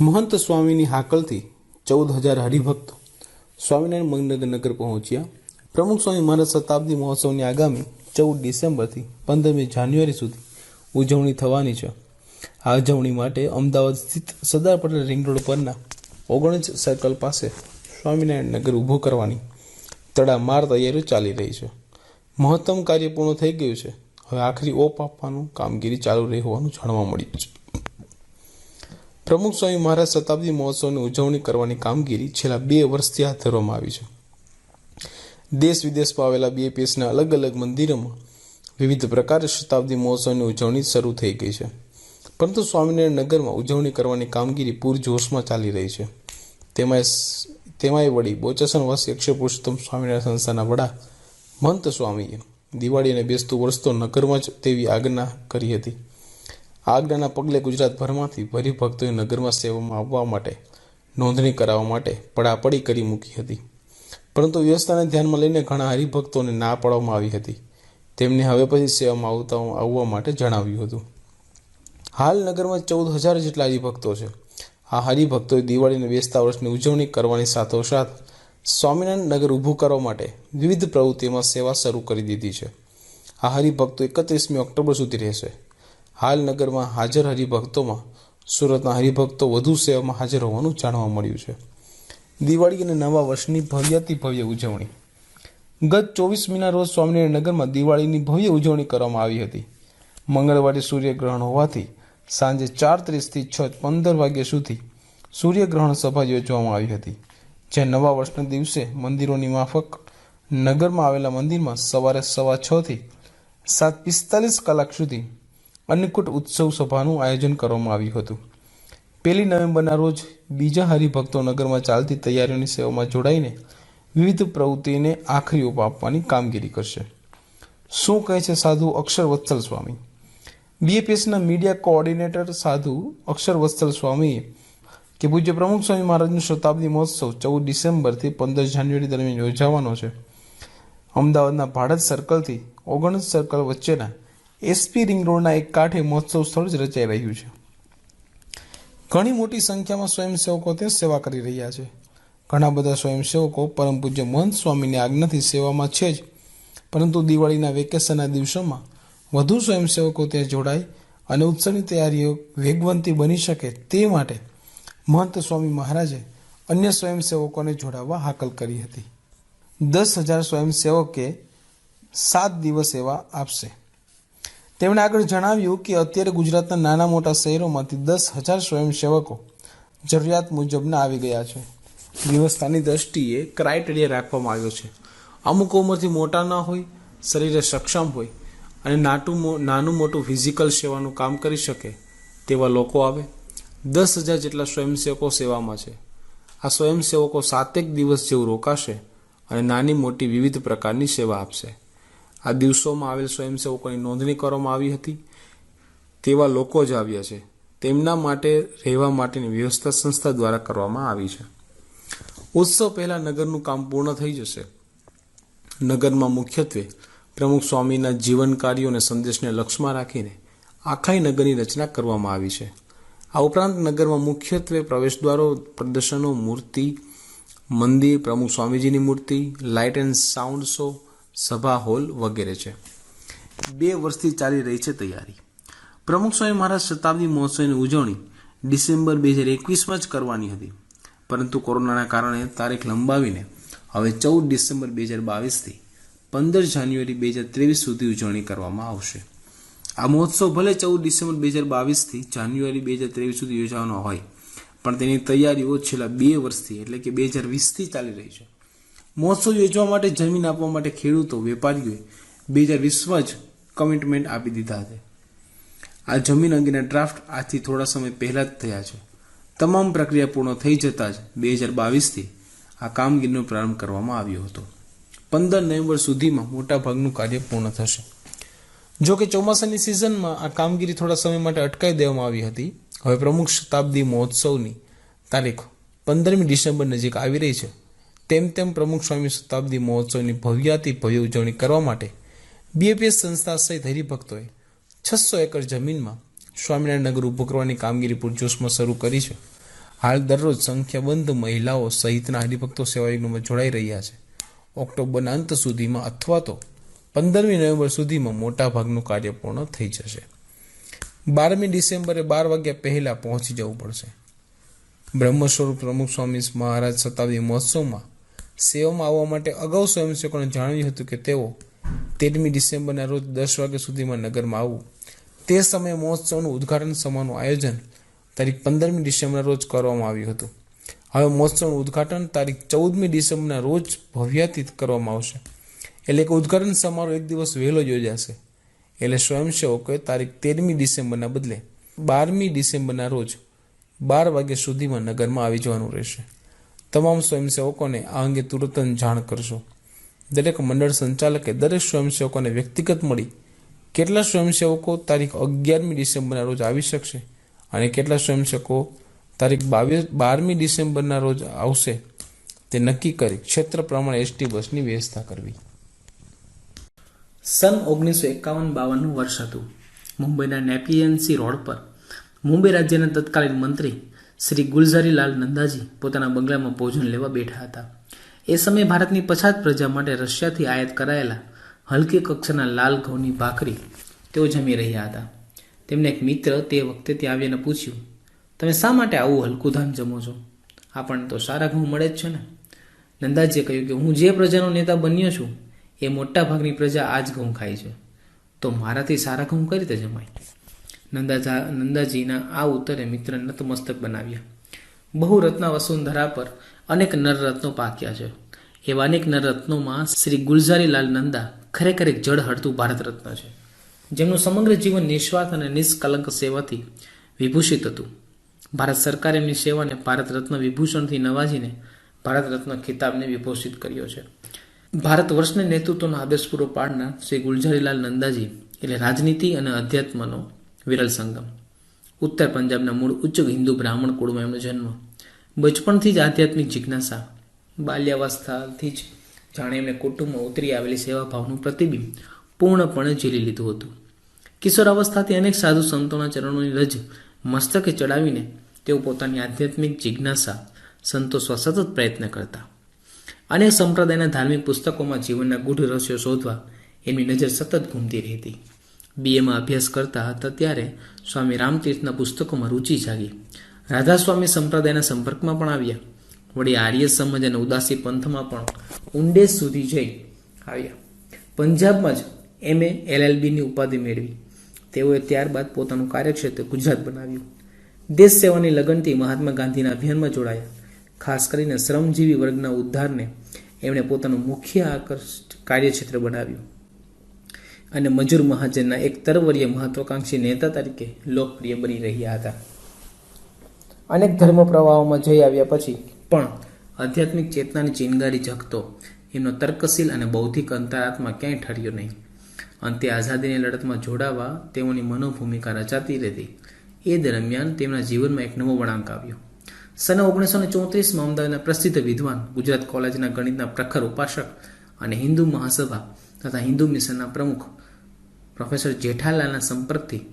મહંત સ્વામીની હાકલથી 14,000 હરિભક્તો સ્વામિનારાયણ મણિનગર પહોંચ્યા. પ્રમુખ સ્વામી મહારાજ શતાબ્દી મહોત્સવની આગામી 14 ડિસેમ્બરથી 15મી જાન્યુઆરી સુધી ઉજવણી થવાની છે. આ ઉજવણી માટે અમદાવાદ સ્થિત સરદાર પટેલ રિંગ રોડ પરના ઓગણજ સર્કલ પાસે સ્વામિનારાયણ નગર ઊભું કરવાની તડામાર તૈયારીઓ ચાલી રહી છે. મહત્તમ કાર્ય પૂર્ણ થઈ ગયું છે. હવે આખરી ઓપ આપવાનું કામગીરી ચાલુ રહી હોવાનું જાણવા મળ્યું છે. પ્રમુખ સ્વામી મહારાજ શતાબ્દી મહોત્સવની ઉજવણી કરવાની કામગીરી છેલ્લા 2 વર્ષથી હાથ ધરવામાં આવી છે. દેશ વિદેશમાં આવેલા બીએપીએસના અલગ અલગ મંદિરોમાં વિવિધ પ્રકારે શતાબ્દી મહોત્સવની ઉજવણી શરૂ થઈ ગઈ છે. પરંતુ સ્વામિનારાયણ નગરમાં ઉજવણી કરવાની કામગીરી પૂરજોશમાં ચાલી રહી છે. તેમાંય વળી બોચાસણવાસી અક્ષર પુરુષોત્તમ સ્વામિનારાયણ સંસ્થાના વડા મહંત સ્વામીએ દિવાળી અને બેસતું વર્ષ તો નગરમાં જ તેવી આજ્ઞા કરી હતી. આ આજ્ઞાના પગલે ગુજરાતભરમાંથી હરિભક્તોએ નગરમાં સેવામાં આવવા માટે નોંધણી કરાવવા માટે પડાપડી કરી મૂકી હતી. પરંતુ વ્યવસ્થાને ધ્યાનમાં લઈને ઘણા હરિભક્તોને ના પાડવામાં આવી હતી. તેમને હવે પછી સેવામાં આવવા માટે જણાવ્યું હતું. હાલ નગરમાં 14,000 જેટલા હરિભક્તો છે. આ હરિભક્તોએ દિવાળી અને બેસતા વર્ષની ઉજવણી કરવાની સાથોસાથ સ્વામિનારાયણ નગર ઊભું કરવા માટે વિવિધ પ્રવૃત્તિઓમાં સેવા શરૂ કરી દીધી છે. આ હરિભક્તો 31મી ઓક્ટોબર સુધી રહેશે. હાલ નગરમાં હાજર હરિભક્તોમાં સુરતના હરિભક્તો વધુ સેવામાં હાજર હોવાનું જાણવા મળ્યું છે. દિવાળી અને નવા વર્ષની ભવ્યાતિ ભવ્ય ઉજવણી. ગત 24મીના રોજ સ્વામિનારાયણ નગરમાં દિવાળીની ભવ્ય ઉજવણી કરવામાં આવી હતી. મંગળવારે સૂર્યગ્રહણ હોવાથી સાંજે 4:30થી 6:15 વાગ્યા સુધી સૂર્યગ્રહણ સભા યોજવામાં આવી હતી. જ્યાં નવા વર્ષના દિવસે મંદિરોની માફક નગરમાં આવેલા મંદિરમાં સવારે 6:15થી 7:45 કલાક સુધી અન્નકૂટ ઉત્સવ સભાનું આયોજન કરવામાં આવ્યું હતું. 1 નવેમ્બરના રોજ બીજા હરિભક્તો નગરમાં ચાલતી તૈયારીઓની સેવામાં જોડાઈને વિવિધ પ્રવૃત્તિને આખરી ઓપ આપવાની કામગીરી કરશે. શું કહે છે સાધુ અક્ષર વત્સલ સ્વામી? બીએપીએસના મીડિયા કોઓર્ડિનેટર સાધુ અક્ષર વત્સલ સ્વામીએ કે પૂજ્ય પ્રમુખ સ્વામી મહારાજનો શતાબ્દી મહોત્સવ 14 ડિસેમ્બરથી 15 જાન્યુઆરી દરમિયાન યોજાવાનો છે. અમદાવાદના ભાડજ સર્કલથી ઓગણજ સર્કલ વચ્ચેના એસપી રિંગ રોડના એક કાંઠે મહોત્સવ સ્થળ જ રચાઈ રહ્યું છે. ઘણી મોટી સંખ્યામાં સ્વયંસેવકો ત્યાં સેવા કરી રહ્યા છે. ઘણા બધા સ્વયંસેવકો પરમ પૂજ્ય મહંત સ્વામીની આજ્ઞાથી સેવામાં છે જ, પરંતુ દિવાળીના વેકેશનના દિવસોમાં વધુ સ્વયંસેવકો ત્યાં જોડાય અને ઉત્સવની તૈયારીઓ વેગવંતી બની શકે તે માટે મહંત સ્વામી મહારાજે અન્ય સ્વયંસેવકોને જોડાવવા હાકલ કરી હતી. 10,000 સ્વયંસેવકે 7 દિવસ સેવા આપશે. તેમણે આગળ જણાવ્યું કે અત્યારે ગુજરાતના નાના મોટા શહેરોમાંથી 10,000 સ્વયંસેવકો જરૂરિયાત મુજબના આવી ગયા છે. વ્યવસ્થાની દ્રષ્ટિએ ક્રાઇટેરિયા રાખવામાં આવ્યો છે. અમુક ઉંમરથી મોટા ન હોય, શરીરે સક્ષમ હોય અને નાનું મોટું ફિઝિકલ સેવાનું કામ કરી શકે તેવા લોકો આવે. 10,000 જેટલા સ્વયંસેવકો સેવામાં છે. આ સ્વયંસેવકો 7 દિવસ જેવું રોકાશે અને નાની મોટી વિવિધ પ્રકારની સેવા આપશે. આ દિવસોમાં આવેલ સ્વયંસેવકોની નોંધણી કરવામાં આવી હતી. તેવા લોકો જ આવ્યા છે. તેમના માટે રહેવા માટેની વ્યવસ્થા સંસ્થા દ્વારા કરવામાં આવી છે. ઉત્સવ પહેલાં નગરનું કામ પૂર્ણ થઈ જશે. નગરમાં મુખ્યત્વે પ્રમુખ સ્વામીના જીવન કાર્યો અને સંદેશને લક્ષ્યમાં રાખીને આખા નગરની રચના કરવામાં આવી છે. આ ઉપરાંત નગરમાં મુખ્યત્વે પ્રવેશદ્વારો, પ્રદર્શનો, મૂર્તિ, મંદિર, પ્રમુખ સ્વામીજીની મૂર્તિ, લાઇટ એન્ડ સાઉન્ડ શો, સભા હોલ વગેરે છે. 2 વર્ષથી ચાલી રહી છે તૈયારી. પ્રમુખ સ્વામી મહારાજ શતાબ્દી મહોત્સવની ઉજવણી ડિસેમ્બર 2021માં જ કરવાની હતી, પરંતુ કોરોનાના કારણે તારીખ લંબાવીને હવે 14 ડિસેમ્બર 2022થી 15 જાન્યુઆરી 2023 સુધી ઉજવણી કરવામાં આવશે. આ મહોત્સવ ભલે 14 ડિસેમ્બર 2022થી જાન્યુઆરી 2023 સુધી યોજવાનો હોય, પણ તેની તૈયારીઓ છેલ્લા 2 વર્ષથી એટલે કે 2020થી ચાલી રહી છે. મહોત્સવ યોજવા માટે જમીન આપવા માટે ખેડૂતો, વેપારીઓએ 2020માં જ કમિટમેન્ટ આપી દીધા હતા. આ જમીન અંગેના ડ્રાફ્ટ આજથી થોડા સમય પહેલાં જ થયા છે. તમામ પ્રક્રિયા પૂર્ણ થઈ જતાં જ 2022થી આ કામગીરીનો પ્રારંભ કરવામાં આવ્યો હતો. 15 નવેમ્બર સુધીમાં મોટાભાગનું કાર્ય પૂર્ણ થશે. જો કે ચોમાસાની સિઝનમાં આ કામગીરી થોડા સમય માટે અટકાવી દેવામાં આવી હતી. હવે પ્રમુખ શતાબ્દી મહોત્સવની તારીખ 15મી ડિસેમ્બર નજીક આવી રહી છે. તેમ પ્રમુખ સ્વામી શતાબ્દી મહોત્સવની ભવ્યાતિ ભવ્ય ઉજવણી કરવા માટે બીએપીએસ સંસ્થા સહિત હરિભક્તોએ 600 એકર જમીનમાં સ્વામિનારાયણ નગર ઊભું કરવાની કામગીરી પૂરજોશમાં શરૂ કરી છે. હાલ દરરોજ સંખ્યાબંધ મહિલાઓ સહિતના હરિભક્તો સેવાયજ્ઞમાં જોડાઈ રહ્યા છે. ઓક્ટોબરના અંત સુધીમાં અથવા તો 15મી નવેમ્બર સુધીમાં મોટાભાગનું કાર્ય પૂર્ણ થઈ જશે. 12મી ડિસેમ્બરે 12 વાગ્યા પહેલા પહોંચી જવું પડશે. બ્રહ્મ સ્વરૂપ પ્રમુખ સ્વામી મહારાજ શતાબ્દી મહોત્સવમાં સેવામાં આવવા માટે અગાઉ સ્વયંસેવકોને જણાવ્યું હતું કે તેઓ 13મી ડિસેમ્બરના રોજ 10 વાગ્યા સુધીમાં નગરમાં આવવું. તે સમયે મહોત્સવનું ઉદ્ઘાટન સમારોહનું આયોજન તારીખ 15મી ડિસેમ્બરના રોજ કરવામાં આવ્યું હતું. હવે મહોત્સવનું ઉદ્ઘાટન તારીખ 14મી ડિસેમ્બરના રોજ ભવ્યાતીત કરવામાં આવશે. એટલે કે ઉદ્ઘાટન સમારોહ એક દિવસ વહેલો યોજાશે. એટલે સ્વયંસેવકોએ તારીખ 13મી ડિસેમ્બરના બદલે 12મી ડિસેમ્બરના રોજ 12 વાગ્યા સુધીમાં નગરમાં આવી જવાનું રહેશે. તમામ સ્વયંસેવકોને આ અંગે તુરંત જાણ કરશો. દરેક મંડળ સંચાલકે દરેક સ્વયંસેવકોને વ્યક્તિગત મળી કેટલા સ્વયંસેવકો તારીખ 11મી ડિસેમ્બરના રોજ આવી શકશે અને કેટલા સ્વયંસેવકો તારીખ 12મી ડિસેમ્બરના રોજ આવશે તે નક્કી કરી ક્ષેત્ર પ્રમાણે એસટી બસની વ્યવસ્થા કરવી. સન 1951-52 વર્ષ હતું. મુંબઈના નેપિયન્સી રોડ પર મુંબઈ રાજ્યના તત્કાલીન મંત્રી શ્રી ગુલઝારીલાલ નંદાજી પોતાના બંગલામાં ભોજન લેવા બેઠા હતા. એ સમયે ભારતની પછાત પ્રજા માટે રશિયાથી આયાત કરાયેલા હલકી કક્ષાના લાલ ઘઉંની ભાખરી તેઓ જમી રહ્યા હતા. તેમને એક મિત્ર તે વખતે ત્યાં આવીને પૂછ્યું, તમે શા માટે આવું હલકું ધાન જમો છો? આપણને તો સારા ઘઉં મળે જ છે ને. નંદાજીએ કહ્યું કે હું જે પ્રજાનો નેતા બન્યો છું એ મોટા ભાગની પ્રજા આ જ ઘઉં ખાય છે, તો મારાથી સારા ઘઉં કઈ રીતે જમાય? નંદાજીના આ ઉત્તરે મિત્રને નતમસ્તક બનાવ્યા. બહુ રત્ન વસુંધરા પર અનેક નરરત્નો પાક્યા છે. એવા અનેક નરરત્નોમાં શ્રી ગુલઝારીલાલ નંદા ખરેખર એક જળ હળતું ભારત રત્ન છે, જેમનું સમગ્ર જીવન નિસ્વાર્થ અને નિષ્કલંક સેવાથી વિભૂષિત હતું. ભારત સરકારે એમની સેવાને ભારત રત્ન વિભૂષણથી નવાજીને ભારત રત્ન ખિતાબને વિભૂષિત કર્યો છે. ભારત વર્ષને નેતૃત્વનો આદેશ પૂરો પાડનાર શ્રી ગુલઝારીલાલ નંદાજી એટલે રાજનીતિ અને અધ્યાત્મનો વિરલ સંગમ. ઉત્તર પંજાબના મૂળ ઉચ્ચ હિન્દુ બ્રાહ્મણ કુળમાં એમનો જન્મ. બચપણથી જ આધ્યાત્મિક જિજ્ઞાસા, બાલ્યાવસ્થાથી જ જાણે એમને કુટુંબમાં ઉતરી આવેલી સેવાભાવનું પ્રતિબિંબ પૂર્ણપણે ઝીલી લીધું હતું. કિશોરાવસ્થાથી અનેક સાધુ સંતોના ચરણોની રજ મસ્તકે ચડાવીને તેઓ પોતાની આધ્યાત્મિક જિજ્ઞાસા સંતોષવા સતત પ્રયત્ન કરતા. અનેક સંપ્રદાયના ધાર્મિક પુસ્તકોમાં જીવનના ગૂઢ રહસ્યો શોધવા એમની નજર સતત ઘૂમતી રહેતી. બીએમાં અભ્યાસ કરતા હતા ત્યારે સ્વામી રામતીર્થના પુસ્તકોમાં રુચિ જાગી. રાધાસ્વામી સંપ્રદાયના સંપર્કમાં પણ આવ્યા. વળી આર્ય સમાજ અને ઉદાસી પંથમાં પણ ઊંડે સુધી જઈ આવ્યા. પંજાબમાં જ MA LLBની ઉપાધિ મેળવી. તેઓએ ત્યારબાદ પોતાનું કાર્યક્ષેત્ર ગુજરાત બનાવ્યું. દેશ સેવાની લગનથી મહાત્મા ગાંધીના અભિયાનમાં જોડાયા. ખાસ કરીને શ્રમજીવી વર્ગના ઉદ્ધારને એમણે પોતાનું મુખ્ય કાર્યક્ષેત્ર બનાવ્યું અને મજૂર મહાજનના એક તરવરીય મહત્વાકાંક્ષી નેતા તરીકે લોકપ્રિય બની રહ્યા હતા. અનેક ધર્મ પ્રવાહોમાં જઈ આવ્યા પછી પણ આધ્યાત્મિક ચેતનાની ચિનગારી ઝકતો એમનો તર્કશીલ અને બૌદ્ધિક અંતરાત્મા ક્યાંય ઠર્યો નહીં. અંતે આઝાદીની લડતમાં જોડાવા તેઓની મનોભૂમિકા રચાતી રહેતી. એ દરમિયાન તેમના જીવનમાં એક નવો વળાંક આવ્યો. સન 1934માં અમદાવાદના પ્રસિદ્ધ વિદ્વાન, ગુજરાત કોલેજના ગણિતના પ્રખર ઉપાસક અને હિન્દુ મહાસભા તથા હિન્દુ મિશનના પ્રમુખ પ્રોફેસર જેઠાલાલના સંપર્કથી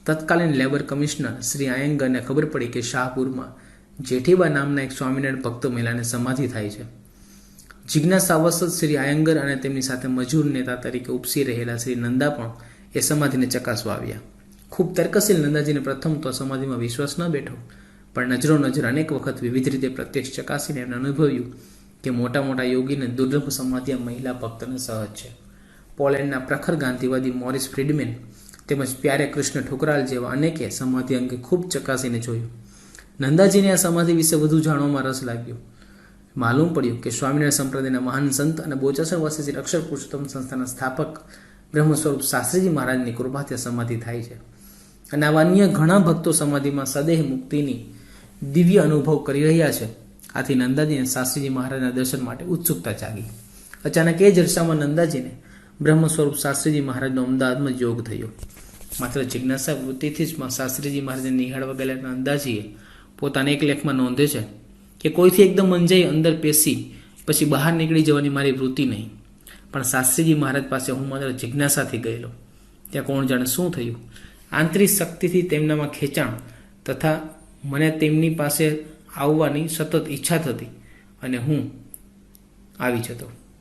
તત્કાલીન લેબર કમિશનર શ્રી આયંગરને ખબર પડી કે શાહપુરમાં જેઠીબા નામના એક સ્વામિનારાયણ ભક્ત મહિલાને સમાધિ થાય છે. જિજ્ઞાસાવશ શ્રી આયંગર અને તેમની સાથે મજૂર નેતા તરીકે ઉપસી રહેલા શ્રી નંદા પણ એ સમાધિને ચકાસવા આવ્યા. ખૂબ તર્કશીલ નંદાજીને પ્રથમ તો સમાધિમાં વિશ્વાસ ન બેઠો, પણ નજરો નજર અનેક વખત વિવિધ રીતે પ્રત્યક્ષ ચકાસીને એમને અનુભવ્યું કે મોટા મોટા યોગીને દુર્લભ સમાધિ મહિલા ભક્તને સહજ છે. પોલેન્ડના પ્રખર ગાંધીવાદી મોરિસ ફ્રીડમેન તેમજ પ્યારે કૃષ્ણ ઠુકરાલ જેવા અનેકે સમાધિ અંગે ખૂબ ચકાસીને જોયું. નંદાજીને આ સમાધિ વિશે વધુ જાણવામાં રસ લાગ્યો. માલુમ પડ્યું કે સ્વામિનારાયણ સંપ્રદાયના મહાન સંત અને બોચાસણવાસી શ્રી અક્ષર પુરુષોત્તમ સંસ્થાના સ્થાપક બ્રહ્મ સ્વરૂપ શાસ્ત્રીજી મહારાજની કૃપાથી સમાધિ થાય છે અને આવા અન્ય ઘણા ભક્તો સમાધિમાં સદેહ મુક્તિની દિવ્ય અનુભવ કરી રહ્યા છે. આથી નંદાજીને શાસ્ત્રીજી મહારાજના દર્શન માટે ઉત્સુકતા જાગી. અચાનક એ જ અરસામાં નંદાજીને બ્રહ્મ સ્વરૂપ શાસ્ત્રીજી મહારાજનો અમદાવાદમાં યોગ થયો. માત્ર જિજ્ઞાસા વૃત્તિથી જ શાસ્ત્રીજી મહારાજને નિહાળવા ગયેલા નંદાજીએ પોતાના એક લેખમાં નોંધે છે કે કોઈથી એકદમ અંજાઈ અંદર પેસી પછી બહાર નીકળી જવાની મારી વૃત્તિ નહીં, પણ શાસ્ત્રીજી મહારાજ પાસે હું માત્ર જિજ્ઞાસાથી ગયેલો. ત્યાં કોણ જાણે શું થયું. આંતરિક શક્તિથી તેમનામાં ખેંચાણ તથા મને તેમની પાસે આવવાની સતત ઈચ્છા થતી અને હું આવી જતો.